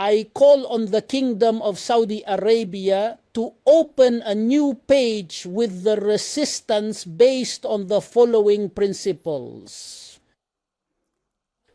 I call on the Kingdom of Saudi Arabia to open a new page with the resistance based on the following principles.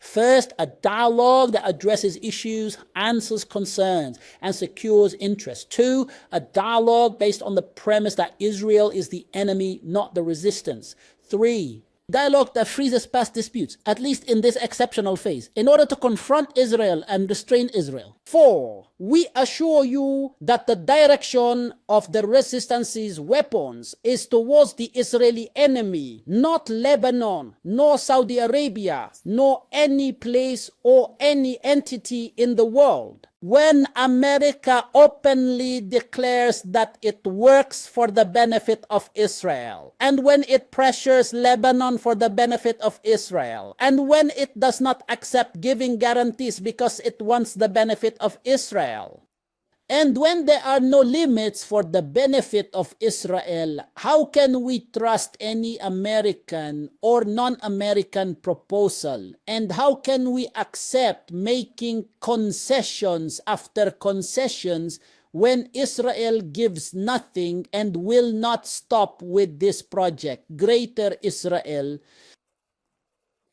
First, a dialogue that addresses issues, answers concerns, and secures interests. Two, a dialogue based on the premise that Israel is the enemy, not the resistance. Three, dialogue that freezes past disputes, at least in this exceptional phase, in order to confront Israel and restrain Israel. Four, we assure you that the direction of the resistance's weapons is towards the Israeli enemy, not Lebanon, nor Saudi Arabia, nor any place or any entity in the world. When America openly declares that it works for the benefit of Israel, and when it pressures Lebanon for the benefit of Israel, and when it does not accept giving guarantees because it wants the benefit of Israel, and when there are no limits for the benefit of Israel, how can we trust any American or non-American proposal? And how can we accept making concessions after concessions when Israel gives nothing and will not stop with this project, Greater Israel?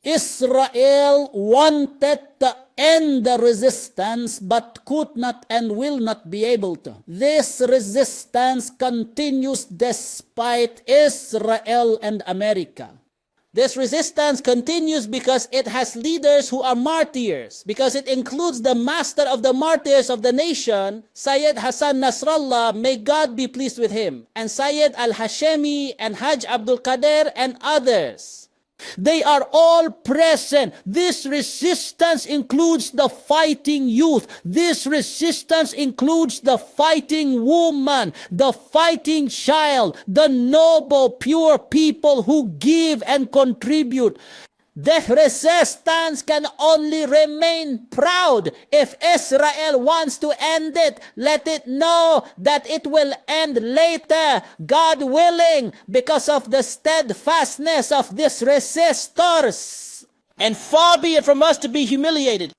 Israel wanted to end the resistance but could not and will not be able to. This resistance continues despite Israel and America. This resistance continues because it has leaders who are martyrs, because it includes the master of the martyrs of the nation, Syed Hassan Nasrallah, may God be pleased with him, and Syed al-Hashemi and Hajj Abdul Qadir and others. They are all present. This resistance includes the fighting youth. This resistance includes the fighting woman, the fighting child, the noble, pure people who give and contribute. The resistance can only remain proud if Israel wants to end it. Let it know that it will end later, God willing, because of the steadfastness of these resistors. And far be it from us to be humiliated.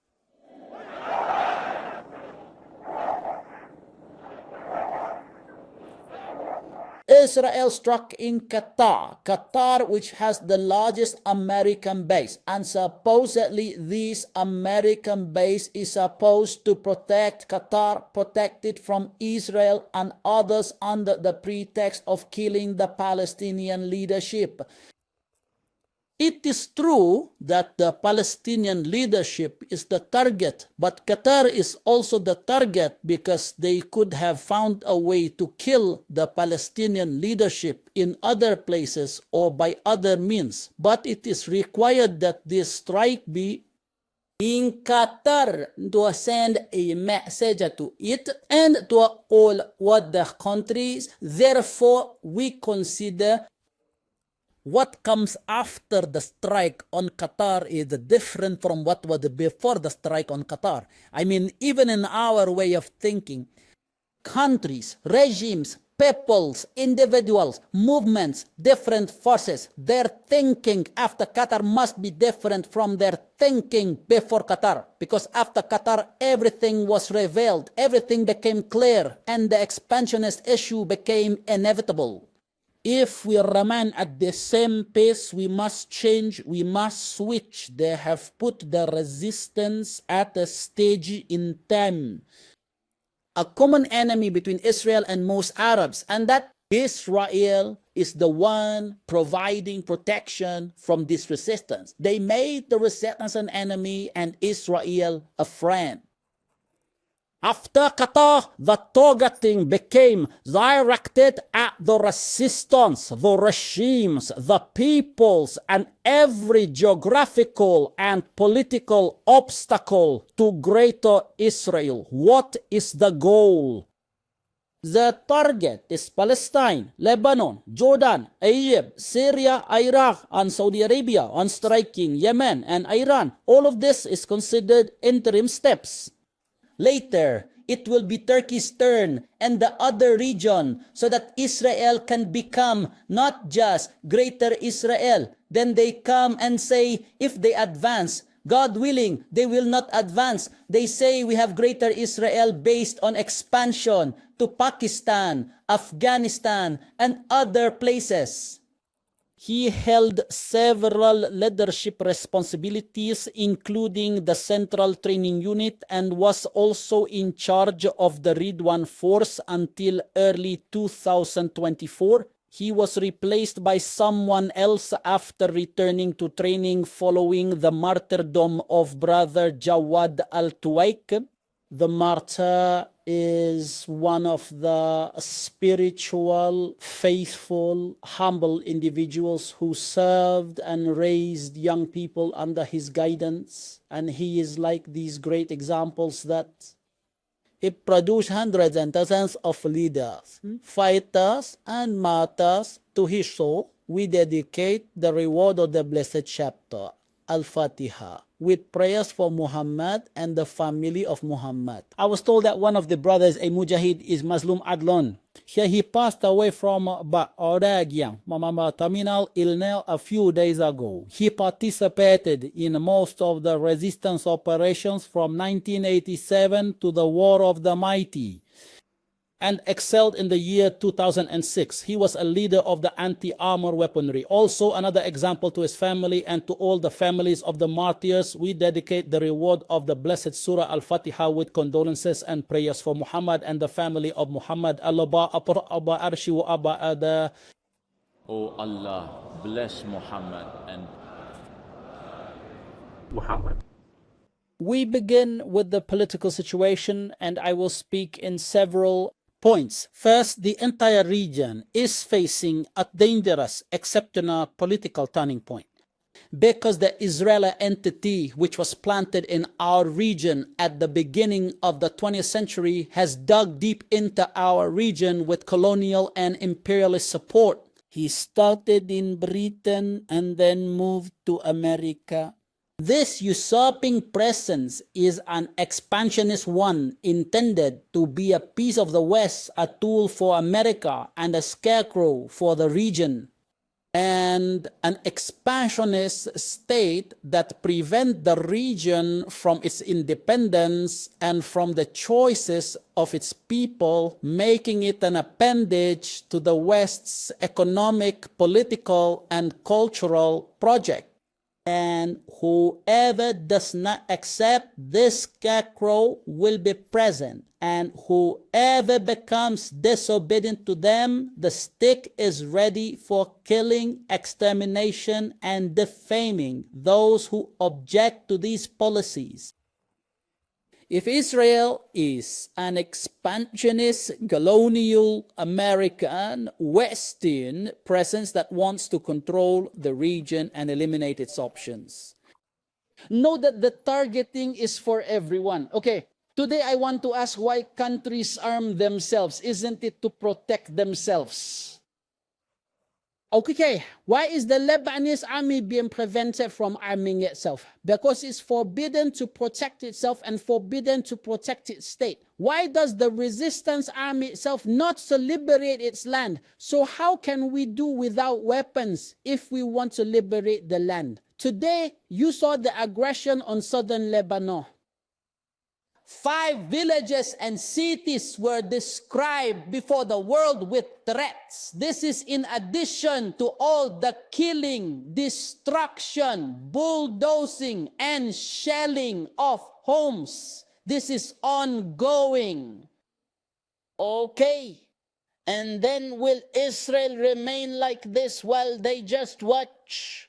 Israel struck in Qatar, which has the largest American base, and supposedly this American base is supposed to protect Qatar, protect it from Israel and others under the pretext of killing the Palestinian leadership. It is true that the Palestinian leadership is the target, but Qatar is also the target because they could have found a way to kill the Palestinian leadership in other places or by other means. But it is required that this strike be in Qatar to send a message to it and to all other countries. Therefore, we consider what comes after the strike on Qatar is different from what was before the strike on Qatar. I mean, even in our way of thinking, countries, regimes, peoples, individuals, movements, different forces, their thinking after Qatar must be different from their thinking before Qatar. Because after Qatar, everything was revealed, everything became clear, and the expansionist issue became inevitable. If we remain at the same pace, we must change, we must switch. They have put the resistance at a stage in time. A common enemy between Israel and most Arabs, and that Israel is the one providing protection from this resistance. They made the resistance an enemy and Israel a friend. After Qatar, the targeting became directed at the resistance, the regimes, the peoples, and every geographical and political obstacle to Greater Israel. What is the goal? The target is Palestine, Lebanon, Jordan, Egypt, Syria, Iraq, and Saudi Arabia on striking Yemen and Iran. All of this is considered interim steps. Later, it will be Turkey's turn and the other region so that Israel can become not just Greater Israel. Then they come and say, if they advance, God willing, they will not advance. They say we have greater Israel based on expansion to Pakistan, Afghanistan, and other places. He held several leadership responsibilities, including the Central Training Unit, and was also in charge of the Ridwan Force until early 2024. He was replaced by someone else after returning to training following the martyrdom of Brother Jawad al-Tuwaik. The martyr is one of the spiritual, faithful, humble individuals who served and raised young people under his guidance. And he is like these great examples that he produced hundreds and thousands of leaders, fighters, and martyrs. To his soul, we dedicate the reward of the blessed chapter, Al-Fatiha, with prayers for Muhammad and the family of Muhammad. I was told that one of the brothers, a mujahid, is Muslim Adlon. Here he passed away from Ba'odagiang, Mamama terminal illness a few days ago. He participated in most of the resistance operations from 1987 to the War of the Mighty, and excelled in the year 2006. He was a leader of the anti-armor weaponry. Also, another example to his family and to all the families of the martyrs. We dedicate the reward of the blessed Surah Al-Fatiha with condolences and prayers for Muhammad and the family of Muhammad. Oh Allah, bless Muhammad and Muhammad. We begin with the political situation, and I will speak in several points. First, the entire region is facing a dangerous, exceptional political turning point, because the Israeli entity which was planted in our region at the beginning of the 20th century has dug deep into our region with colonial and imperialist support. He started in Britain and then moved to America. This usurping presence is an expansionist one intended to be a piece of the West, a tool for America, and a scarecrow for the region. And an expansionist state that prevents the region from its independence and from the choices of its people, making it an appendage to the West's economic, political, and cultural project. And whoever does not accept this scarecrow will be present, and whoever becomes disobedient to them, the stick is ready for killing, extermination, and defaming those who object to these policies. If Israel is an expansionist, colonial, American, Western presence that wants to control the region and eliminate its options, know that the targeting is for everyone. Okay, today I want to ask why countries arm themselves. Isn't it to protect themselves? Okay, why is the Lebanese army being prevented from arming itself? Because it's forbidden to protect itself and forbidden to protect its state. Why does the resistance army itself not to liberate its land? So how can we do without weapons if we want to liberate the land? Today, you saw the aggression on southern Lebanon. 5 villages and cities were described before the world with threats. This is in addition to all the killing, destruction, bulldozing, and shelling of homes. This is ongoing. Okay. And then will Israel remain like this while they just watch?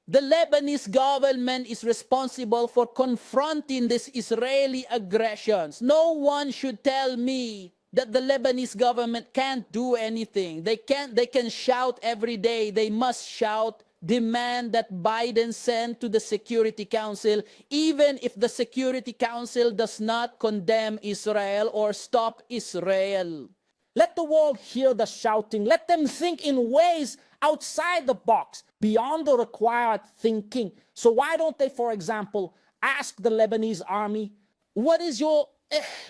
The Lebanese government is responsible for confronting these Israeli aggressions. No one should tell me that the Lebanese government can't do anything. They can shout every day. They must shout, demand that Biden send to the Security Council, even if the Security Council does not condemn Israel or stop Israel. Let the world hear the shouting. Let them think in ways outside the box, beyond the required thinking. So why don't they, for example, ask the Lebanese army, what is your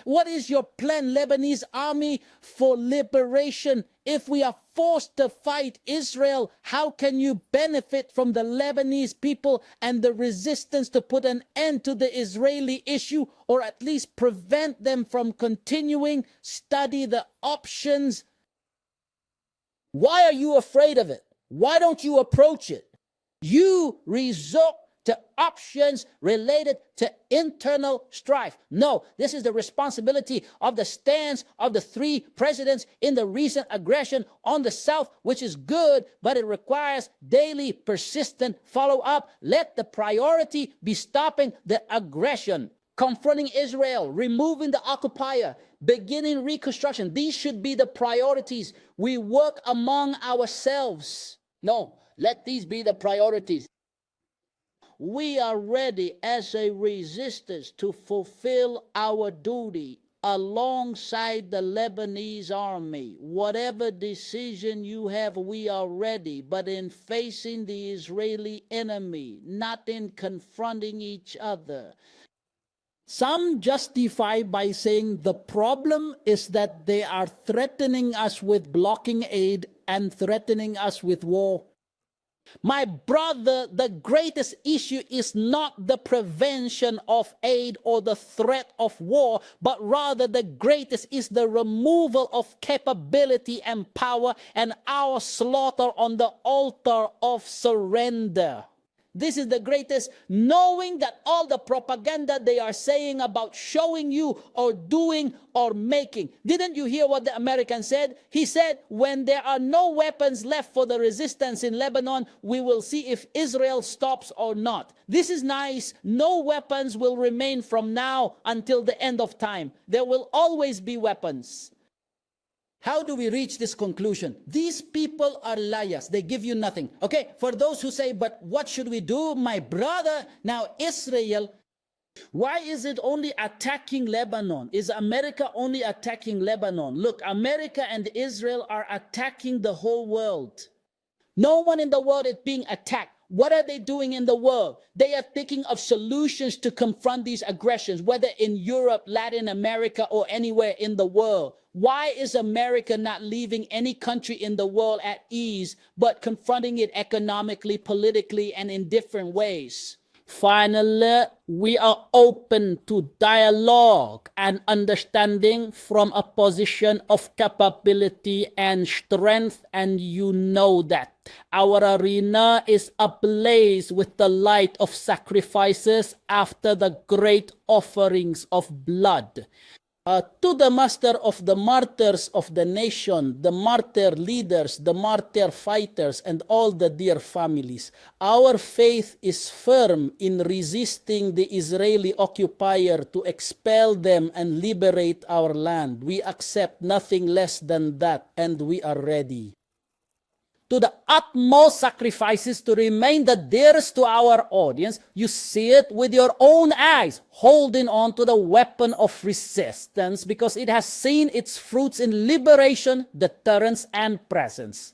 What is your plan, Lebanese army, for liberation? If we are forced to fight Israel, how can you benefit from the Lebanese people and the resistance to put an end to the Israeli issue, or at least prevent them from continuing? Study the options. Why are you afraid of it? Why don't you approach it? You resort to options related to internal strife. No, this is the responsibility of the stance of the three presidents in the recent aggression on the South, which is good, but it requires daily, persistent follow-up. Let the priority be stopping the aggression, confronting Israel, removing the occupier, beginning reconstruction. These should be the priorities. We work among ourselves. No, let these be the priorities. We are ready as a resistance to fulfill our duty alongside the Lebanese army. Whatever decision you have, we are ready, but in facing the Israeli enemy, not in confronting each other. Some justify by saying the problem is that they are threatening us with blocking aid and threatening us with war. My brother, the greatest issue is not the prevention of aid or the threat of war, but rather the greatest is the removal of capability and power and our slaughter on the altar of surrender. This is the greatest, knowing that all the propaganda they are saying about showing you or doing or making. Didn't you hear what the American said? He said, when there are no weapons left for the resistance in Lebanon, we will see if Israel stops or not. This is nice. No weapons will remain from now until the end of time. There will always be weapons. How do we reach this conclusion? These people are liars. They give you nothing. Okay, for those who say, but what should we do? My brother, now Israel, why is it only attacking Lebanon? Is America only attacking Lebanon? Look, America and Israel are attacking the whole world. No one in the world is being attacked. What are they doing in the world? They are thinking of solutions to confront these aggressions, whether in Europe, Latin America, or anywhere in the world. Why is America not leaving any country in the world at ease, but confronting it economically, politically, and in different ways? Finally, we are open to dialogue and understanding from a position of capability and strength, and you know that. Our arena is ablaze with the light of sacrifices after the great offerings of blood. To the master of the martyrs of the nation, the martyr leaders, the martyr fighters, and all the dear families, our faith is firm in resisting the Israeli occupier to expel them and liberate our land. We accept nothing less than that, and we are ready to the utmost sacrifices to remain the dearest to our audience. You see it with your own eyes, holding on to the weapon of resistance because it has seen its fruits in liberation, deterrence, and presence.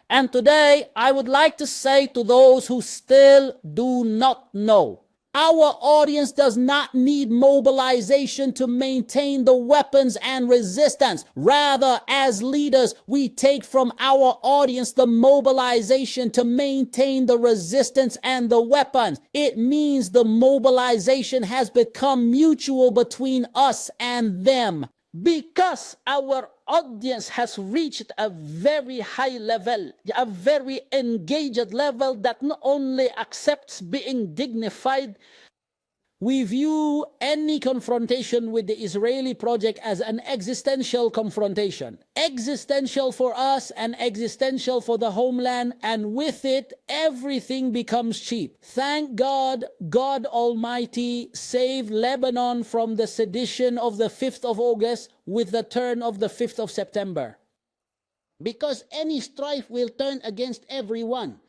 And today, I would like to say to those who still do not know, our audience does not need mobilization to maintain the weapons and resistance. Rather, as leaders, we take from our audience the mobilization to maintain the resistance and the weapons. It means the mobilization has become mutual between us and them. Because our audience has reached a very high level, a very engaged level that not only accepts being dignified, we view any confrontation with the Israeli project as an existential confrontation. Existential for us and existential for the homeland, and with it, everything becomes cheap. Thank God, God Almighty saved Lebanon from the sedition of the 5th of August with the turn of the 5th of September. Because any strife will turn against everyone.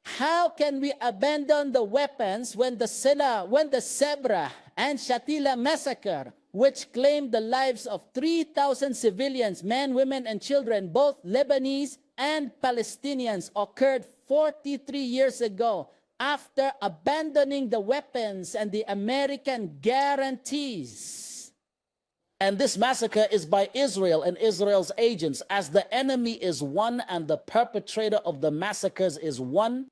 How can we abandon the weapons when the Sabra and Shatila massacre, which claimed the lives of 3,000 civilians, men, women, and children, both Lebanese and Palestinians, occurred 43 years ago? after abandoning the weapons and the American guarantees. And this massacre is by Israel and Israel's agents, as the enemy is one and the perpetrator of the massacres is one.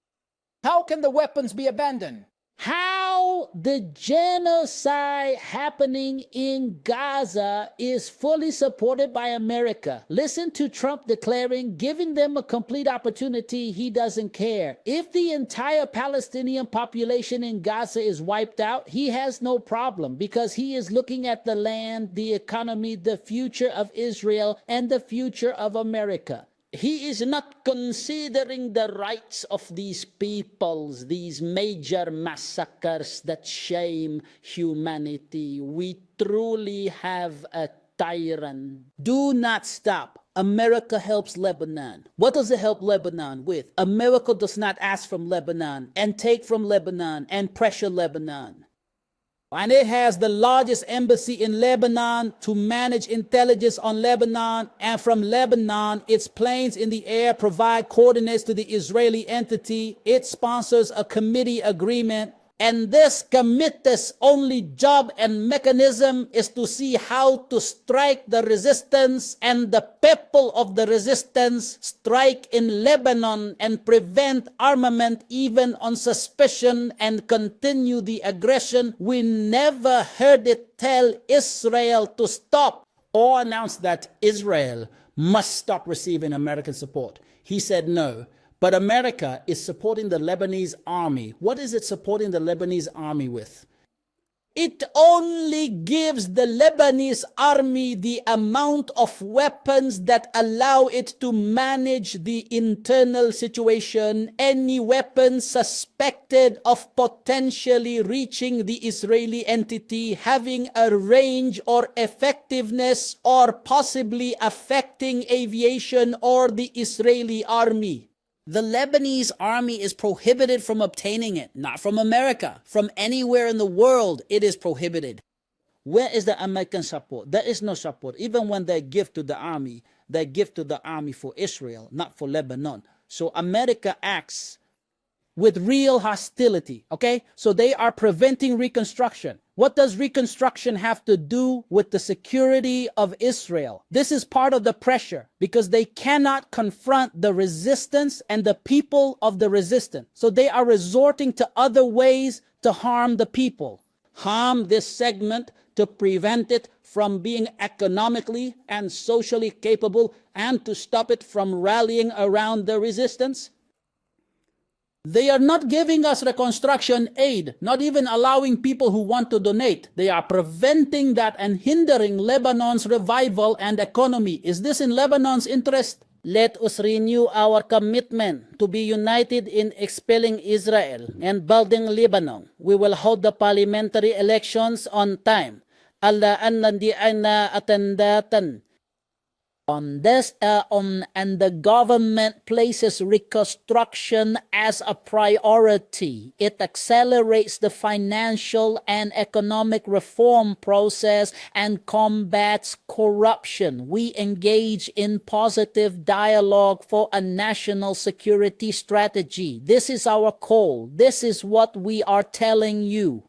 How can the weapons be abandoned? How the genocide happening in Gaza is fully supported by America. Listen to Trump declaring, giving them a complete opportunity, he doesn't care. If the entire Palestinian population in Gaza is wiped out, he has no problem, because he is looking at the land, the economy, the future of Israel, and the future of America. He is not considering the rights of these peoples, these major massacres that shame humanity. We truly have a tyrant. Do not stop. America helps Lebanon. What does it help Lebanon with? America does not ask from Lebanon and take from Lebanon and pressure Lebanon. And it has the largest embassy in Lebanon to manage intelligence on Lebanon. And from Lebanon, its planes in the air provide coordinates to the Israeli entity. It sponsors a committee agreement. And this committee's only job and mechanism is to see how to strike the resistance, and the people of the resistance strike in Lebanon and prevent armament even on suspicion and continue the aggression. We never heard it tell Israel to stop or announce that Israel must stop receiving American support. He said no. But America is supporting the Lebanese army. What is it supporting the Lebanese army with? It only gives the Lebanese army the amount of weapons that allow it to manage the internal situation. Any weapons suspected of potentially reaching the Israeli entity, having a range or effectiveness, or possibly affecting aviation or the Israeli army. The Lebanese army is prohibited from obtaining it, not from America. From anywhere in the world, it is prohibited. Where is the American support? There is no support. Even when they give to the army for Israel, not for Lebanon. So America acts with real hostility, okay? So they are preventing reconstruction. What does reconstruction have to do with the security of Israel? This is part of the pressure, because they cannot confront the resistance and the people of the resistance. So they are resorting to other ways to harm the people. Harm this segment to prevent it from being economically and socially capable, and to stop it from rallying around the resistance. They are not giving us reconstruction aid, not even allowing people who want to donate. They are preventing that and hindering Lebanon's revival and economy. Is this in Lebanon's interest? Let us renew our commitment to be united in expelling Israel and building Lebanon. We will hold the parliamentary elections on time. Alla an nandiyan na atendatan. And the government places reconstruction as a priority. It accelerates the financial and economic reform process and combats corruption. We engage in positive dialogue for a national security strategy. This is our call. This is what we are telling you.